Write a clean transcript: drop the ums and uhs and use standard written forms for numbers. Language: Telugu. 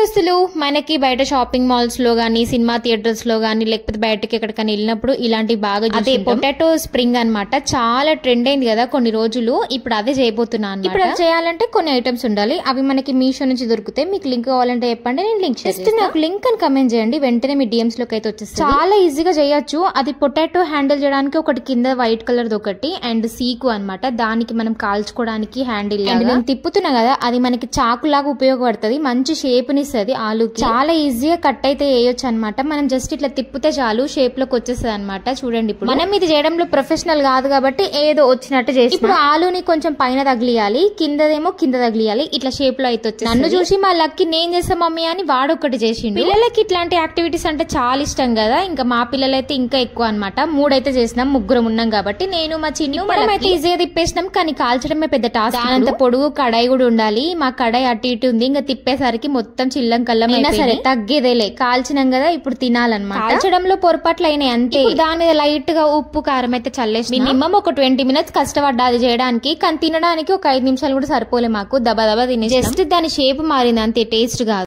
దోస్తులు మనకి బయట షాపింగ్ మాల్స్ లో గానీ సినిమా థియేటర్స్ లో గానీ లేకపోతే బయటకి ఎక్కడికైనా వెళ్ళినప్పుడు ఇలాంటివి బాగా అదే పొటాటో స్ప్రింగ్ అన్నమాట. చాలా ట్రెండ్ అయింది కదా కొన్ని రోజులు. ఇప్పుడు అదే చేయబోతున్నాను. ఇప్పుడు అది చేయాలంటే కొన్ని ఐటమ్స్ ఉండాలి. అవి మనకి మీషో నుంచి దొరుకుతాయి. మీకు లింక్ కావాలంటే చెప్పండి, నేను లింక్ చేస్తాను. నాకు లింక్ అని కమెంట్ చేయండి, వెంటనే మీ డిఎమ్స్ లోకి అయితే వచ్చేస్తుంది. చాలా ఈజీగా చేయొచ్చు. అది పొటాటో హ్యాండిల్ చేయడానికి ఒకటి కింద వైట్ కలర్ ఒకటి అండ్ సీకు అన్నమాట. దానికి మనం కాల్చుకోవడానికి హ్యాండిల్ నేను తిప్పుతున్నా కదా, అది మనకి చాకులాగా ఉపయోగపడుతుంది. మంచి షేప్ నిస్తుంది ఆలుకి. చాలా ఈజీగా కట్ అయితే వేయొచ్చు అనమాట. మనం జస్ట్ ఇట్లా తిప్పితే చాలు షేప్ లోకి వచ్చేస్తుంది అనమాట. చూడండి, ఇప్పుడు మనం ఇది చేయడంలో ప్రొఫెషనల్ కాదు కాబట్టి ఏదో వచ్చినట్టు చేసి ఇప్పుడు ఆలుని కొంచెం పైన తగిలియాలి, కిందదేమో కింద తగిలియాలి. ఇట్లా షేప్ లో అయితే వచ్చేది. నన్ను చూసి మా లక్కి నేను చేస్తా మమ్మీ అని వాడొక్కటి చేసిండు. పిల్లలకి ఇట్లాంటి యాక్టివిటీస్ అంటే చాలా ఇష్టం కదా. ఇంకా మా పిల్లలైతే ఇంకా ఎక్కువ అనమాట. 3 అయితే చేసినాం, 3 ఉన్నాం కాబట్టి నేను మా చిన్ని మనం అయితే ఈజీగా తిప్పేసినాం. కానీ కాల్చడమే పెద్ద టాస్క్. అంత పొడుగు కడాయి కూడా ఉండాలి. మా కడాయి అటు ఇటు ఉంది. ఇంకా తిప్పేసరికి మొత్తం చిల్లం కల్లం అయినా సరే తగ్గేదేలే. కాల్చినాం కదా, ఇప్పుడు తినాలన్నమాట. కాల్చడంలో పొరపాట్లు అయినాయి అంతే. దాని మీద లైట్ గా ఉప్పు కారం అయితే చల్లేసి మినిమం ఒక 20 minutes కష్టపడ్డా అది చేయడానికి. కానీ తినడానికి ఒక 5 నిమిషాలు కూడా సరిపోలే మాకు. దబా దబా తినే జస్ట్ దాని షేప్ మారింది అంతే, టేస్ట్ కాదు.